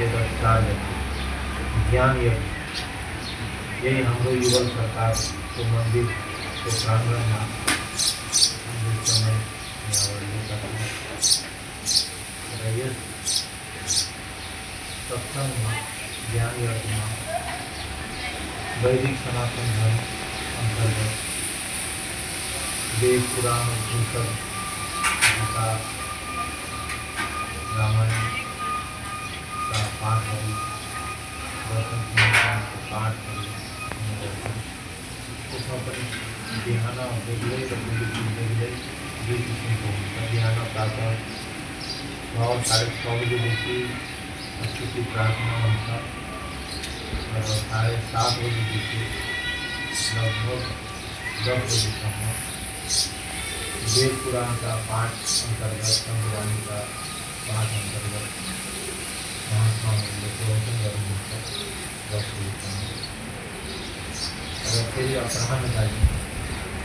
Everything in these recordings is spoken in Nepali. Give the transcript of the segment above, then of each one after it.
4 ज्ञान यज्ञ यही हाम्रो युगल सरकारको मन्दिरको प्राङ्गणमा समय र यस सत्सङ्गमा ज्ञान यज्ञमा वैदिक सनातन धर्म अन्तर्गत वेद पुराण उपनिषद गीता रामायण का पाठहरू दर्शन संहिताको पाठहरू त्यसमा पनि बिहान बेग्लै र बेलुकी बेग्लै 2 किसिमको हुन्छ। बिहान प्रातः 6 साढे 6 बजेदेखि स्तुति प्रार्थना हुन्छ र 7:30 बजेदेखि लगभग 10 बजीसम्म वेद पुराण का पाठ अंतर्गत संविधान का पाठ अंतर्गत महात्माहरूले प्रवचन गर्नुहुन्छ 10 बजीसम्म र फेरि अपराह्नलाई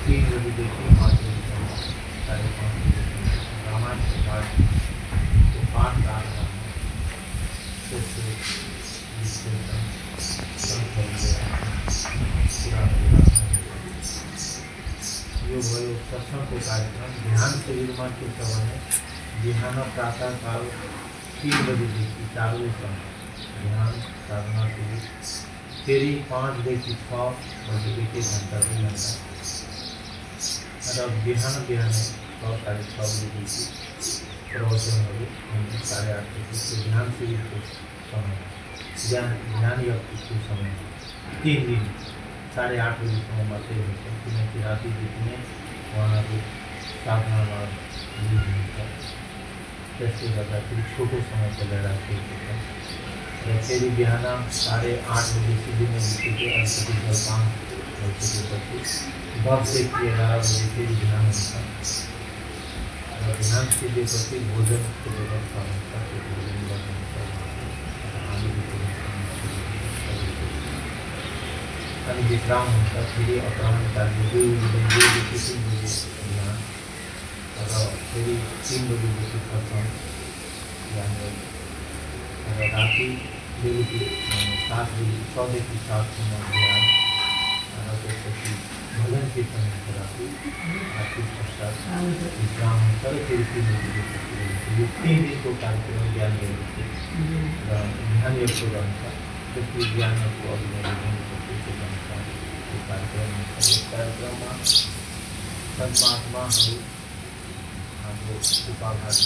3 बजीदेखि 5 बजीसम्म 5:30 बजीसम्म रामायणको पाठको पाठ प्रारम्भ त्यसको विश्लेषण सन्तहरूले यो भयो सत्सङ्गको कार्यक्रम। ध्यान शिविरमा के छ भने बिहान प्रातःकाल 3 बजीदेखि 4 बजीसम्म ध्यान साधना शिविर, फेरि 5देखि 6 बजीदेखि 1 घन्टा 2 घन्टा र बिहान 6 साढे 6 बजीदेखि प्रवचनहरू हुन्छ 8:30 बजीदेखि ध्यान शिविरको समय ध्यान यज्ञको समय 3 दिन 8:30 बजीसम्म मात्रै हुन्छ किनकि रातिदेखि नै उहाँहरू साधनामा लिनुहुन्छ। त्यसले गर्दाखेरि छोटो समय त्यसलाई राखिएको छ र फेरि बिहान 8:30 बजी दिने बित्तिकै अलिकति जलपान भइसकेपछि 10देखि 11 बजी फेरि ध्यान हुन्छ र ध्यान सिधेपछि भोजनको व्यवस्था हुन्छ। त्यो भोजन गर्नुहुन्छ अनि विश्राम हुन्छ। फेरि अपराह्नकालीन 2 बजीदेखि 3 बजी ध्यान र फेरि 3 बजीदेखि सत्सङ्ग ध्यान र राति बेलुकी 7 बजी 6देखि 7सम्म ध्यान र त्यसपछि भजन कीर्तन हुन्छ। राति पश्चात विश्राम हुन्छ र फेरि 3 बजीदेखि यो 3 दिनको कार्यक्रम ज्ञान यज्ञ र ध्यान यज्ञको रहन्छ। त्यसले ज्ञानको अभिनय कार्यक्रम हुन्छ। यस कार्यक्रममा सन्त महात्माहरू हाम्रो गोपालघाट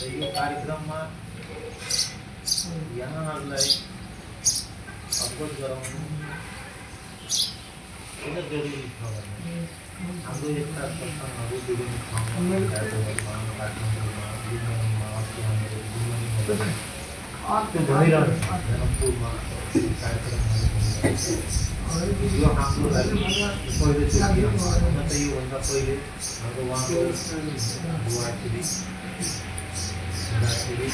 यो कार्यक्रममा यहाँहरूलाई अवगत गराउनु किन जरुरी छ भने हाम्रो यस्ता सत्सङ्गहरू विभिन्न ठाउँमा काठमाडौँमा दिल्लीमा अस्ट्रेलियामा त्यो भइरहन्छ। जनकपुरमा कार्यक्रमहरू यो हाम्रो लागि पहिलोचोटि हुन त योभन्दा पहिले हाम्रो उहाँको बुवाश्री हुँदाखेरि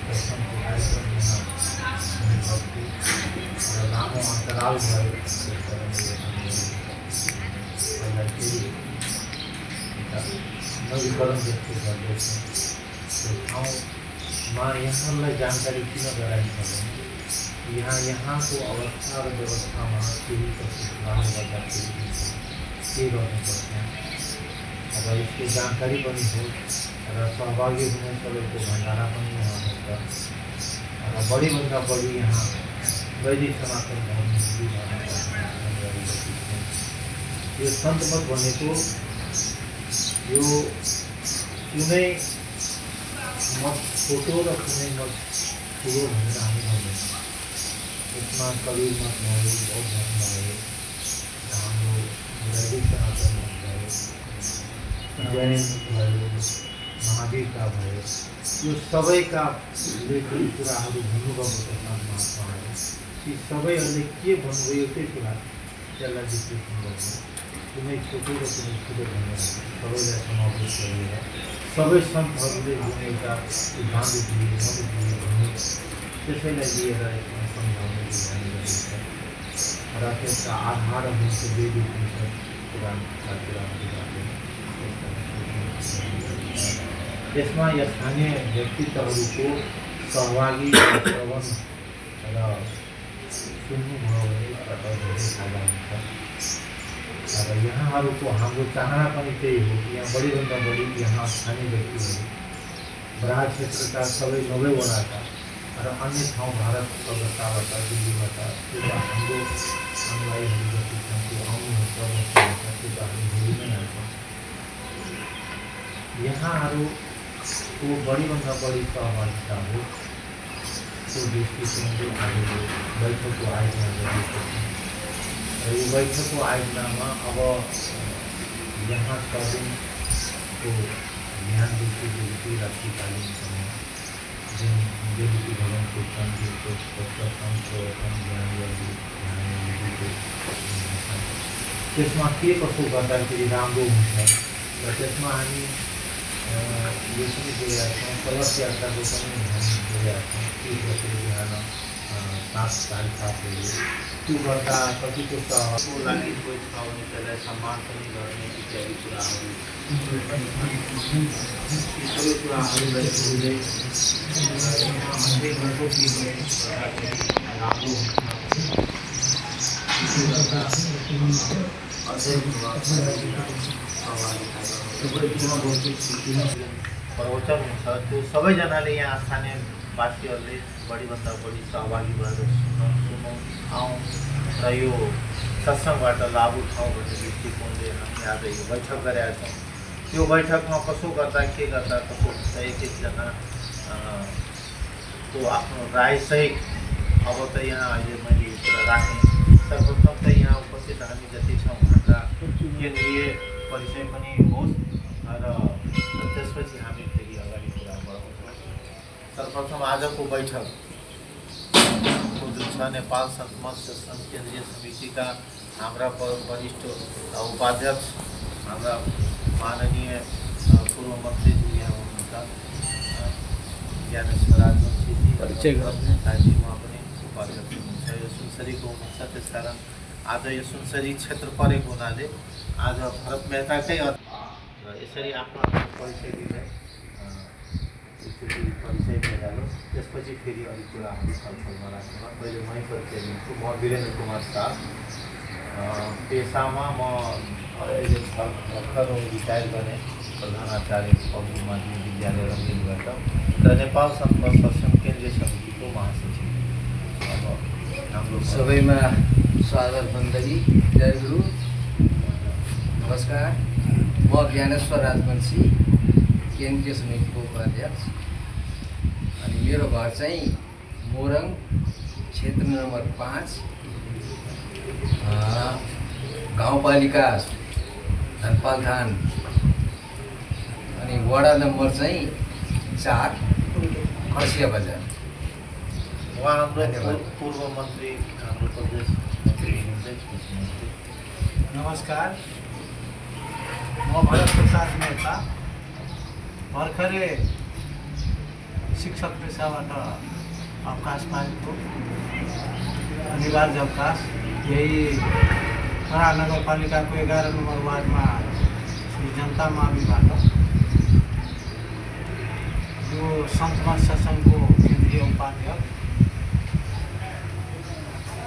दर्शनको कार्यक्रम र लामो अन्तराल भयो। नवीकरण जस्तो गर्दैछ। त्यो ठाउँमा यहाँहरूलाई जानकारी किन गराइन्छ भने यहाँको अवस्था र व्यवस्थामा केही कस्तो सुधार गर्दाखेरि के गर्नुपर्छ र यसको जानकारी पनि हो र सहभागी हुने सबैको भण्डारा पनि यहाँ हुन्छ र बढीभन्दा बढी यहाँ वैदिक सनातन धर्म यो सन्तमत भनेको यो कुनै मत छोटो र कुनै मत ठुलो भनेर हामी भन्दैछौँ। यसमा कबीर मत भयो, बौद्ध धर्म भयो, हाम्रो वैदिक सनातन धर्म भयो, जैन भयो, महावीरका भयो, यो सबैका कुराहरू भन्नुभएको छ महात्माहरू। ती सबैहरूले के भन्नुभयो एउटै कुरा त्यसलाई विश्लेषण गर्नु कुनै छोटो र कुनै ठुलो भनेर सबैलाई समावेश गरेर सबै सन्तहरूले जुन एउटा सिद्धान्त दिए भने त्यसैलाई लिएर यसमा सम्झाउने ध्यान गरिन्छ र त्यसका आधार हुन्छ वेदिक हुन्छ पुराणका कुराहरू। त्यसमा स्थानीय व्यक्तित्वहरूको सहभागी श्रवण र सुन्नुभयो भने धेरै फाइदा हुन्छ। र यहाँहरूको हाम्रो चाहना पनि त्यही हो कि यहाँ बढीभन्दा बढी यहाँ स्थानीय व्यक्तिहरू बराह क्षेत्रका सबै 90 वडाका र अन्य ठाउँ भारत कलकत्ताबाट दिल्लीबाट त्यो हाम्रो अनुयायीहरू जति छन् त्यो आउनुहुन्छ बस्नुहुन्छ, त्यो त हामी हेरि नै हाल्छौँ। यहाँहरूको बढीभन्दा बढी सहभागिता हो त्यो दृष्टिकोणले हामीले बैठकको आयोजना गरेको छौँ। र यो बैठकको आयोजनामा अब यहाँ 6 दिनको बिहानदेखि बेलुकी रात्रिकालीनसम्म जुन बेलुकी भवन कीर्तन दिनको प्रवचन त्यसमा के कसो गर्दाखेरि राम्रो हुन्छ र त्यसमा हामी यो पनि जोडेका छौँ। कलश यात्राको पनि हामी जोडेका छौँ। 30 गते बिहान 7:30 बजे त्यो गर्दा कतिको सहको लागि कोही छ भने त्यसलाई सम्मान पनि गर्ने इत्यादि कुराहरू सबै कुराहरूलाई जोड्दै घरको राम्रो प्रवचन हुन्छ। त्यो सबैजनाले यहाँ स्थानीय वासीहरूले बढीभन्दा बढी सहभागी भएर सुनौँ आउँ र यो सत्सङ्गबाट लाभ उठाउँ भन्ने दृष्टिकोणले हामी आज यो बैठक गरेका छौँ। त्यो बैठकमा कसो गर्दा के गर्दा कसो हुन्छ एक एकजना को आफ्नो रायसहित अब त यहाँ अहिले मैले कुरा राखेँ। सर्वप्रथम त यहाँ उपस्थित हामी जति छौँ हाम्रा केन्द्रीय परिचय पनि होस् र त्यसपछि हामी फेरि अगाडि कुरा बढाउँछौँ। सर्वप्रथम आजको बैठक जुन छ नेपाल सन्त मत्स्य संघ केन्द्रीय समितिका हाम्रा वरिष्ठ उपाध्यक्ष हाम्रा माननीय पूर्व मन्त्रीज्यू यहाँ हुनुहुन्छ ज्ञानेश्वर राजवंशीजी साथी उहाँ पनि उपाध्यक्ष हुनुहुन्छ। यो सुनसरीको हुनुहुन्छ। त्यसकारण आज यो सुनसरी क्षेत्र परेको हुनाले आज भरत मेहताकै र यसरी आफ्नो परिचय दिँदै परिचय भइहालोस्। त्यसपछि फेरि अलिक कुराहरू छलफलमा राख्छौँ। पहिले मै परिचय दिन्छु। म वीरेन्द्र कुमार शाह, पेसामा म अहिले भर्खर रिटायर गर्ने प्रधानाचार्य पब्लिक माध्यमिक विद्यालय रङ्गीनबाट र नेपाल सन्त सत्सङ्ग केन्द्रीय समितिको महासचिव। अब हाम्रो सबैमा स्वागत वन्दनी, जय गुरु, नमस्कार। म ज्ञानेश्वर राजवंशी, केन्द्रीय समितिको उपाध्यक्ष। अनि मेरो घर चाहिँ मोरङ, क्षेत्र नम्बर 5, गाउँपालिका धनपालथान, अनि वडा नम्बर चाहिँ 4, खर्सिया बजार। उहाँ हाम्रो पूर्व मन्त्री, हाम्रो प्रदेश मन्त्री हुनुहुन्छ। नमस्कार, म भरत प्रसाद मेहता, भर्खरै शिक्षक पेसाबाट अवकाश पाएको, अनिवार्य अवकाश। यही खरा नगरपालिकाको 11 नम्बर वार्डमा श्री जनता माविबाट यो सन्त मत्स्य सङ्घको केन्द्रीय उपाध्यक्ष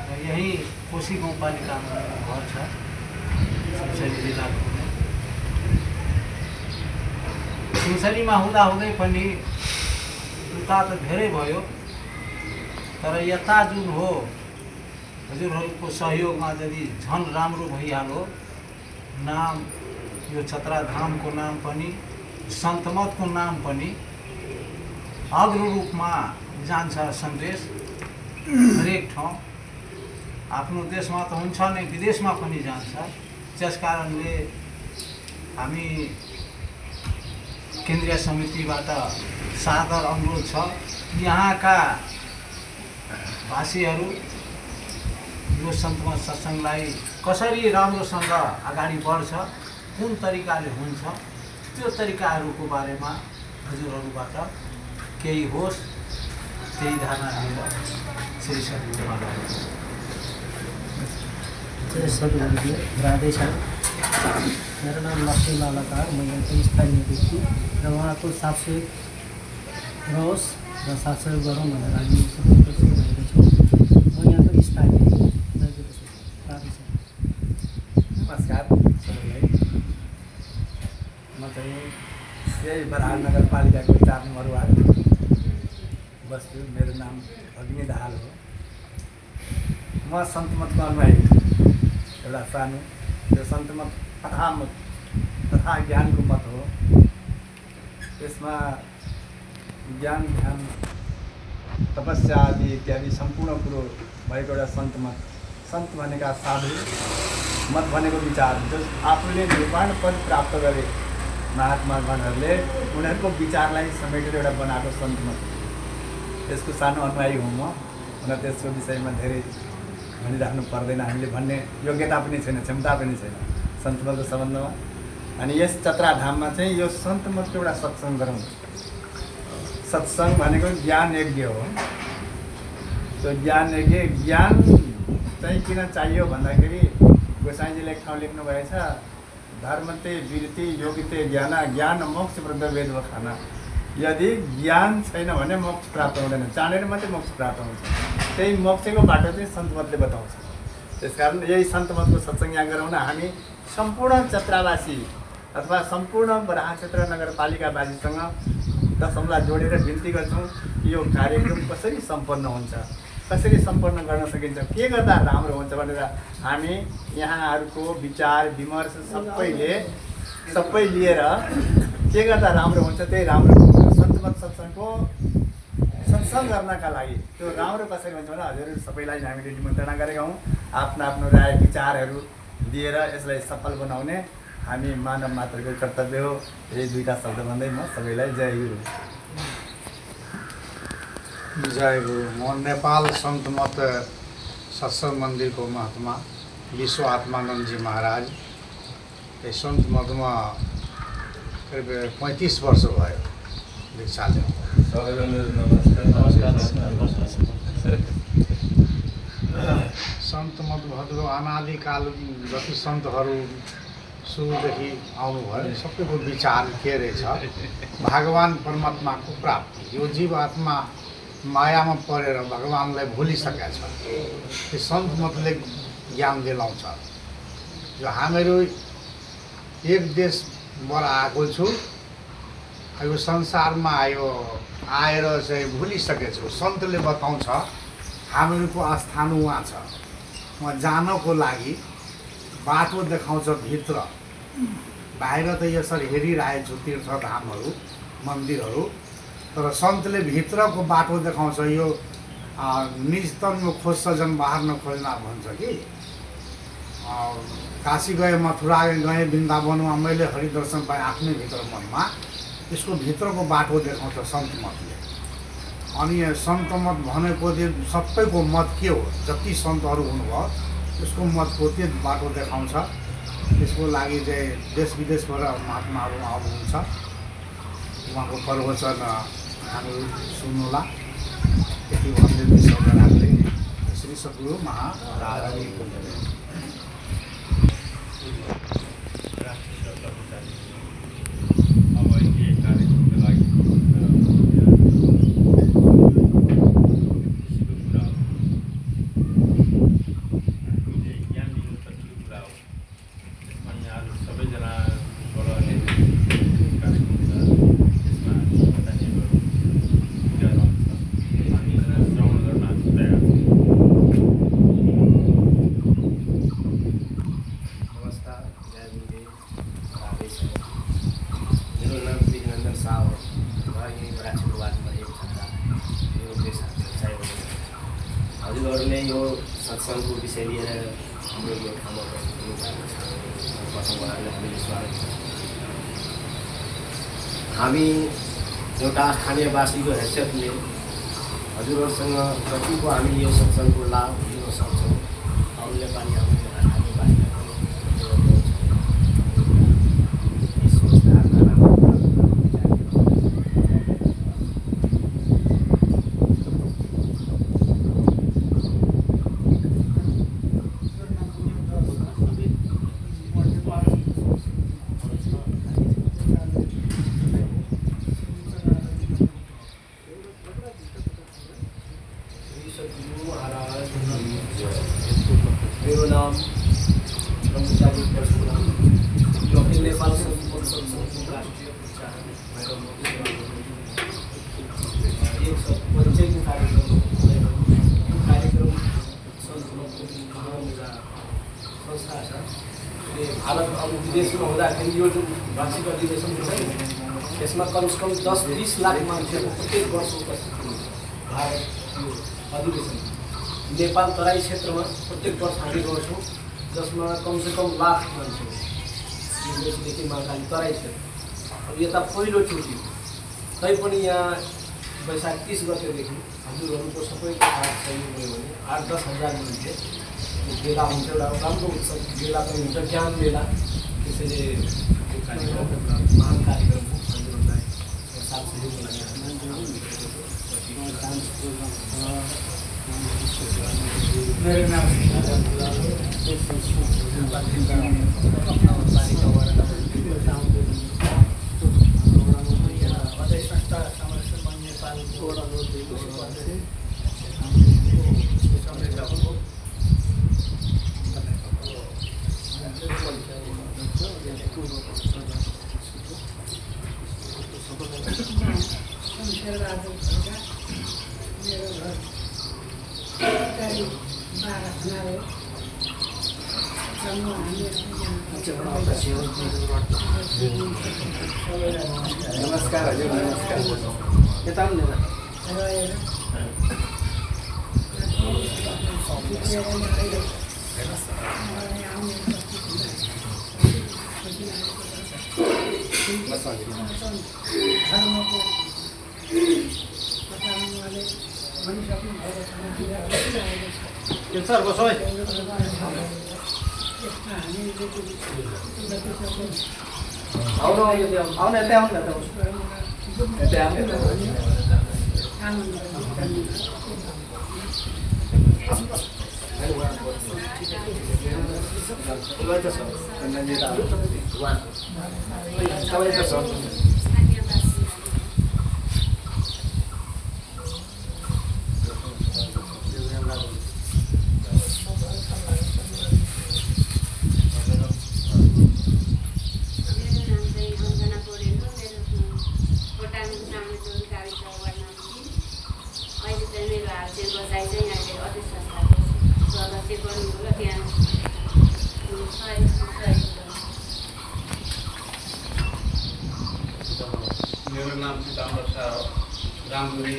र यही कोशी गाउँपालिकामा घर छ सुनसरी जिल्लाको। सुनसरीमा हुँदाहुँदै पनि उता त धेरै भयो, तर यता जुन हो हजुरहरूको सहयोगमा यदि झन् राम्रो भइहाल्यो, नाम यो छत्राधामको नाम पनि सन्तमतको नाम पनि अग्र रूपमा जान्छ सन्देश। हरेक ठाउँ आफ्नो देशमा त हुन्छ नै, विदेशमा पनि जान्छ। त्यस कारणले हामी केन्द्रीय समितिबाट सादर अनुरोध छ यहाँका भाषीहरू यो सन्तमा सत्सङ्गलाई कसरी राम्रोसँग अगाडि बढ्छ, कुन तरिकाले हुन्छ, त्यो तरिकाहरूको बारेमा हजुरहरूबाट केही होस् त्यही धारणा लिएर श्री सद्गुरु महाराज। जय सद्गुरुदेव, राधे श्याम। मेरो नाम लक्ष्मी लालकार, म यहाँको स्थानीय व्यक्ति र उहाँको साथसहयोग रहोस् र साथसहयोग गरौँ भनेर हामी सबै कोसिस गरेका छौँ। म यहाँको स्थानीय राधे श्याम। नमस्कार सबैलाई। म चाहिँ यही बराल नगरपालिकाको 4 नम्बर वार्ड बस्छु। मेरो नाम अग्नि दाहाल हो। म सन्तमतको अनुयायी, एउटा सानो यो सन्तमत तथा ज्ञानको मत हो। यसमा ज्ञान ध्यान तपस्या आदि इत्यादि सम्पूर्ण कुरो भएको एउटा सन्तमत। सन्त भनेका साधु, मत भनेको विचार, जो आफूले निर्वाण पद प्राप्त गरे महात्मागणहरूले उनीहरूको विचारलाई समेटेर एउटा बनाएको सन्तमत। त्यसको सानो अनुयायी हुँ म। हुन त्यसको विषयमा धेरै भनिराख्नु पर्दैन, हामीले भन्ने योग्यता पनि छैन, क्षमता पनि छैन सन्तमतको सम्बन्धमा। अनि यस चत्राधाममा चाहिँ यो सन्तमतको एउटा सत्सङ्ग गरौँ। सत्सङ्ग भनेको ज्ञान यज्ञ हो। त्यो ज्ञान यज्ञ, ज्ञान चाहिँ किन चाहियो भन्दाखेरि गोसाईजीले एक ठाउँ लेख्नु भएछ, धर्मते वीरते योगिते ज्ञान, ज्ञान मोक्ष वृद्ध वेद खाना। यदि ज्ञान छैन भने मोक्ष प्राप्त हुँदैन, जानेर मात्रै मोक्ष प्राप्त हुन्छ। त्यही मोक्षको बाटो चाहिँ सन्तमतले बताउँछ। त्यसकारण यही सन्तमतको सत्सङ्ग यहाँ गराउन हामी सम्पूर्ण चत्रावासी अथवा सम्पूर्ण बराह क्षेत्र नगरपालिकावासीसँग दशमलाई जोडेर विन्ती गर्छौँ यो कार्यक्रम कसरी सम्पन्न हुन्छ, कसरी सम्पन्न गर्न सकिन्छ, के गर्दा राम्रो हुन्छ भनेर हामी यहाँहरूको विचार विमर्श सबै लिएर के गर्दा राम्रो हुन्छ त्यही राम्रो सन्तमत सत्सङ्गको सत्सङ्ग गर्नका लागि त्यो राम्रो कसरी हुन्छ भने हजुरहरू सबैलाई हामीले निमन्त्रणा गरेका हौँ। आफ्नो आफ्नो राय विचारहरू दिएर यसलाई सफल बनाउने हामी मानव मात्रको कर्तव्य हो। यही 2टा शब्द भन्दै म सबैलाई जय गुरु। जय गुरु। म नेपाल सन्तमत सत्सङ्ग मन्दिरको महात्मा विश्व आत्मानन्दजी महाराज। यस सन्तमतमा करिब 35 वर्ष भयो दीक्षा लिनु। सन्तमत भद्रो अनादिकाल जति सन्तहरू सुरुदेखि आउनुभयो सबैको विचार के रहेछ, भगवान् परमात्माको प्राप्ति। यो जीव आत्मा मायामा परेर भगवान्लाई भुलिसकेका छ। त्यो सन्तमतले ज्ञान दिलाउँछ। जो हामीहरू एक देशबाट आएको छु, यो संसारमा आएर चाहिँ भुलिसकेछु। सन्तले बताउँछ हामीहरूको स्थान उहाँ छ। उहाँ जानको लागि बाटो देखाउँछ भित्र। बाहिर त यसरी हेरिरहेछु तीर्थधामहरू मन्दिरहरू, तर सन्तले भित्रको बाटो देखाउँछ। यो निजतनमा खोज्छ जन बाहर नखोज्न भन्छ कि। काशी गए, मथुरा गए, वृन्दावनमा मैले हरिदर्शन पाएँ आफ्नै भित्र मनमा। यसको भित्रको बाटो देखाउँछ सन्तमतले। अनि सन्तमत भनेको सबैको मत के हो, जति सन्तहरू हुनुभयो त्यसको मतको त्यो बाटो देखाउँछ। त्यसको लागि चाहिँ देश विदेशबाट महात्माहरू आउनुहुन्छ। उहाँको प्रवचन हामी सुन्नुला। त्यति भन्दै 2 शब्द राख्दै श्री सद्गुरु महाराजको हजुरहरूले यो सत्सङ्गको विषय लिएर हाम्रो यो ठाउँमा बस्नु भएको छ। उहाँहरूलाई हामीले स्वागत गर्छौँ। हामी एउटा स्थानीयवासीको हैसियतले हजुरहरूसँग जतिको हामी यो सत्सङ्गको लाभ लिन सक्छौँ अरूले पनि हाम्रो स्थानीयवासीलाई पनि कार्यक्रम कार्यक्रम संस्था छ भारत अब विदेशमा हुँदाखेरि यो जुन वार्षिक अधिवेशन छ नि त्यसमा कमसेकम 10-20 लाख मान्छेहरू प्रत्येक वर्ष उपस्थित हुन्छ भारत यो अधिवेशन नेपाल तराई क्षेत्रमा प्रत्येक वर्ष हामी गर्छौँ जसमा कमसेकम लाख मान्छे मेचीदेखि महाकाली तराई क्षेत्र अब यता पहिलोचोटि तैपनि यहाँ वैशाख 30 गतेदेखि हजुरहरूको सबैको साथ सहयोग भयो भने 8-10 हजार मान्छे मेला हुन्छ एउटा राम्रो उत्सव मेला पनि हुन्छ ज्ञान मेला त्यसैले यो कार्यक्रम महान कार्यक्रम हो हजुरहरूलाई साथ सहयोगको लागि मेरो नाम अझै संस्था संरक्षण नेपालको नमस्कार हजुर नमस्कार यता पनि सर बसो है आउनु आउनु यतै आउनु यतै आउनु मेरो नाम पिताम्बर शाह हो रामगुरी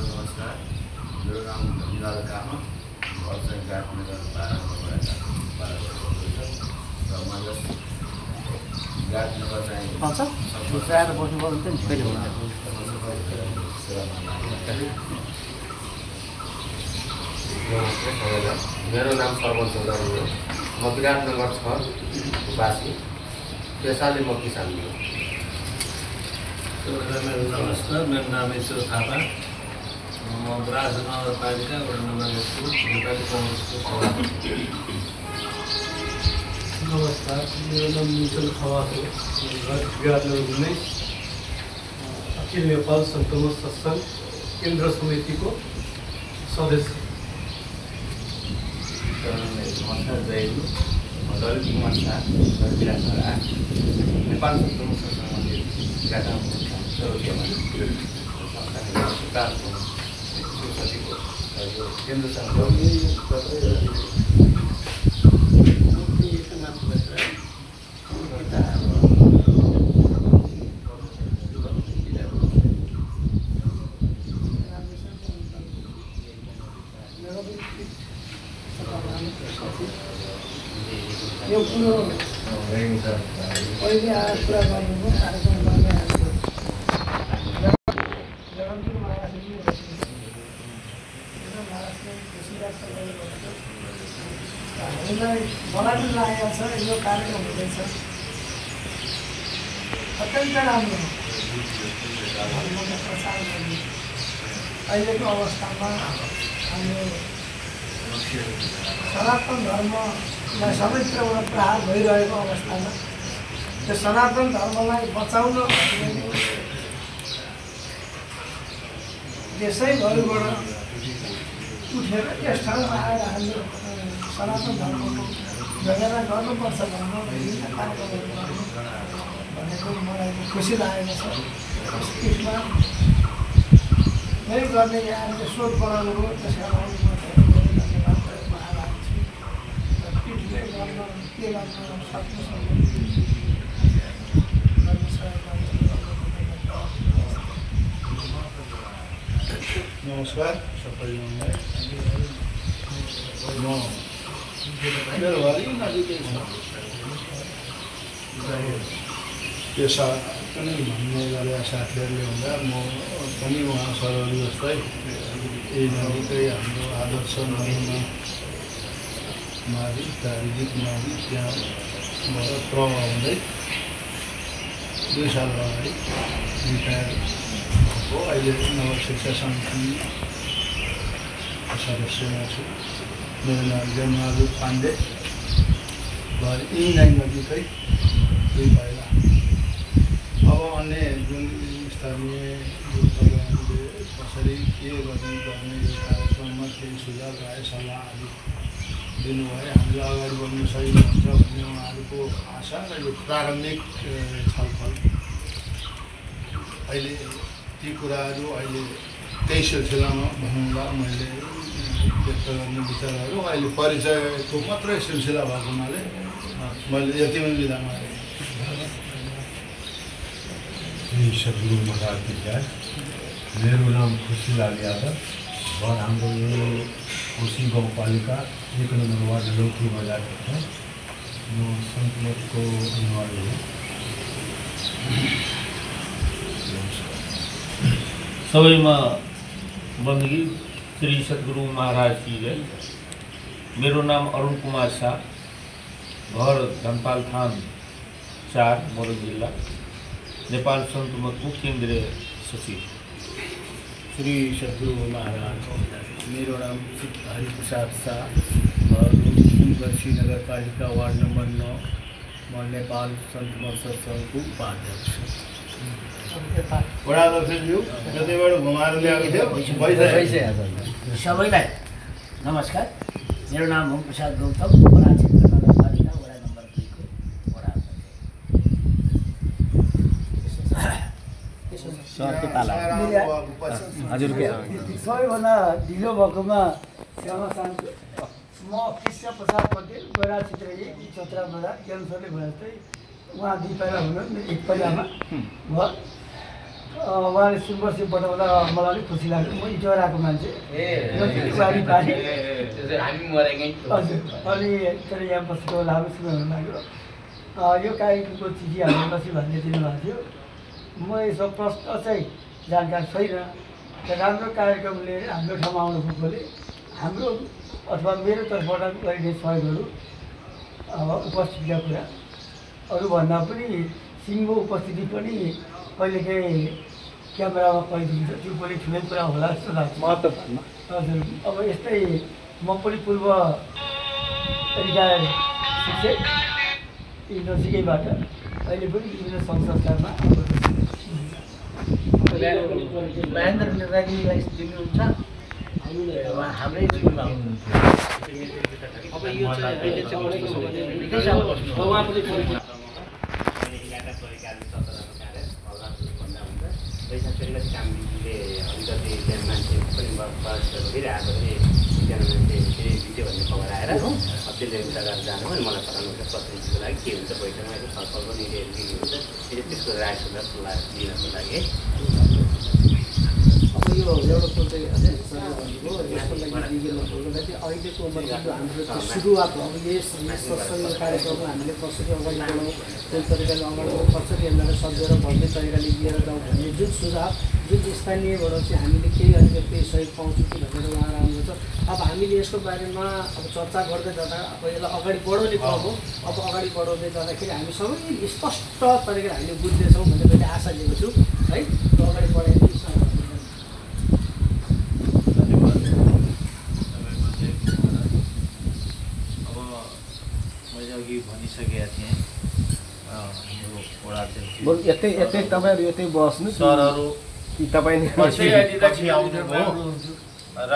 नमस्कार मेरो नाम धनिलाल कामा घर चाहिँ गाँठनगर 12 र मैले गाँठनगर चाहिँ आएर बस्नुभयो भने चाहिँ कहिले हुन्छ मेरो नाम श्रवण चौधरी हो म विराटनगर 6 वासी पेसाले म किसान हो नमस्कार मेरो नाम ईश्वर थापा म ब्राज नगरपालिका वडा नम्बर 1 नेपाली काङ्ग्रेसको सभापति नमस्कार मेरो नाम निचल खवा हो विराटनगर 19 अखिल नेपाल सन्तोष सत्सङ्ग केन्द्र समितिको सदस्य नमस्कार जयगुरु म ललित कुमार शाह विराटनगर 8 नेपाल सन्तोष सत्सङ्ग मन्दिर विराटनगर केन्द्र यो कुरो पहिले आएर कुरा गर्नुभयो कार्यक्रम गर्ने हामीलाई मलाई पनि लागेको छ यो कार्यक्रम हुँदैछ अत्यन्त राम्रो धर्मको प्रचार गर्ने अहिलेको अवस्थामा हाम्रो सनातन धर्मलाई सबैतिरबाट प्रहार भइरहेको अवस्थामा त्यो सनातन धर्मलाई बचाउन देशैभरिबाट उठेर यस ठाउँमा आएर हाम्रो सनातन धर्मको झगडा गर्नुपर्छ भनेको मलाई खुसी लागेको छ। स्पिडमा नै गर्ने यहाँले सोध बनाउनु हो, त्यसका लागि म धेरै धन्यवाद गर्न चाहन्छु। पिठले गर्न के गर्न सक्नु नमस्कार सबैजनालाई। मेरो घर यही नजिकै छ। पेसा पनि भन्ने गरेका साथीहरूले हुँदा म पनि उहाँ सरहरू जस्तै यही नजिकै हाम्रो आदर्श नमुना मावि तारिजित मावि त्यहाँबाट प्रभाव हुँदै 2 साल अगाडि रिटायर भएको। अहिले नगर शिक्षा समितिको सदस्यमा छु। मेरो नाम जयबहादुर पाण्डे। घर यहीँ नै नजिकै 2 पाइला। अब अन्य जुन स्थानीय तपाईँहरूले कसरी के गर्ने यो कार्यक्रममा केही सुझाव राय सल्लाह आदि दिनुभयो। हामीले अगाडि बढ्नु सही हुन्छ भन्ने उहाँहरूको आशा र यो प्रारम्भिक छलफल। अहिले ती कुराहरू अहिले त्यही सिलसिलामा भनौँला मैले व्यक्त गर्ने विचारहरू अहिले परिचयको मात्रै सिलसिला भएको हुनाले मैले यतिमै बिदा मारेँ। सद्गुरु महाराज विद्यालय। मेरो नाम खुसीलाल यादव। घर हाम्रो यो कोशी गाउँपालिका 1 नम्बर वार्ड लौकी बजार छ। म सन्तमतको अनुहारी हो। सबैमा बन्दगी श्री सद्गुरु महाराज की जय। मेरो नाम अरुण कुमार शाह। घर धनपाल थान 4 मोरङ जिल्ला। नेपाल सन्तमतको केन्द्रीय सचिव। श्री सद्गुरु महाराज। मेरो नाम हरिप्रसाद शाह। घर तुलसी नगरपालिका वार्ड नम्बर 9। म नेपाल सन्तमत सत्सङ्गको उपाध्यक्ष। वडाध्यक्षज्यू जतिबाट घुमाएर ल्याएको थियो सबैलाई नमस्कार। मेरो नाम होम प्रसाद गौतम। वडा क्षेत्र नगरपालिका वडा नम्बर 2 को सबैभन्दा ढिलो भएकोमा श्यामा शान्ति। म कृष्ण प्रसाद पटेल। वडा क्षेत्र 1 चतरा बजार क्यान्सरले भयो जस्तै उहाँ 2 पाइला हुनुहुन्थ्यो, 1 पाइलामा भयो। उहाँले सुनवर्षी बटाउँदा मलाई अलिक खुसी लाग्यो। म इटोराको मान्छे हजुर। अनि तर यहाँ बसेको लामो समय हुनु लाग्यो। यो कार्यक्रमको चिठी हामीले बसी भन्ने दिनुभएको थियो। म यसो प्रश्न चाहिँ जानकारी छैन। राम्रो कार्यक्रम लिएर हाम्रो ठाउँमा आउनु भएकोले हाम्रो अथवा मेरो तर्फबाट गरिने सहयोगहरू उपस्थितिका कुरा अरू भन्दा पनि सिङ्गो उपस्थिति पनि कहिलेकाहीँ क्यामेरामा कैद हुन्छ, त्यो पनि ठुलै कुरा होला जस्तो लाग्छ महत्त्वपूर्ण। हजुर। अब यस्तै म पनि पूर्व रिटायर शिक्षक यी नजिकैबाट अहिले पनि विभिन्न सङ्घ संस्थानमा महेन्द्र नेताजीलाई दिनुहुन्छ। हाम्रै टिममा हुनुहुन्थ्यो। अब यो चाहिँ अहिले चाहिँ पैसा फेरि कामले अलिकति त्यहाँ मान्छे पनि बसहरू फेरि आएको फेरि एकजना मान्छे फेरि बित्यो भन्ने खबर आएर त्यसले उता गरेर जानु अनि मलाई पठाउनु हुन्छ प्रतिनिधिको लागि के हुन्छ बैठकमा यसो छलफल पनि लिने हुन्छ। फेरि त्यसको राय सुझाव सल्लाह दिनको लागि है। अब यो एउटा कुरो चाहिँ अझै भन्नुभयो यसको लागि चाहिँ अहिलेको मतलब हाम्रो चाहिँ सुरुवात हो। अब यस सत्सङ्ग कार्यक्रममा हामीले कसरी अगाडि बढाउँ, कुन तरिकाले अगाडि बढाउँ, कसरी यसलाई सजेर भन्ने तरिकाले लिएर जाउँ भन्ने जुन सुझाव जुन स्थानीयबाट चाहिँ हामीले केही अलिकति सहयोग पाउँछौँ कि भनेर उहाँ राम्रो छ। अब हामीले यसको बारेमा अब चर्चा गर्दै जाँदा अब यसलाई अगाडि बढाउने क्रम हो। अब अगाडि बढाउँदै जाँदाखेरि हामी सबै स्पष्ट तरिकाले हामीले बुझ्दैछौँ भन्ने मैले आशा लिएको छु है। त्यो अगाडि बढाइ भनिसकेका थिएँ हाम्रो वडाध्यक्ष यतै तपाईँहरू यतै बस्नु सरहरू तपाईँ आउनुभयो र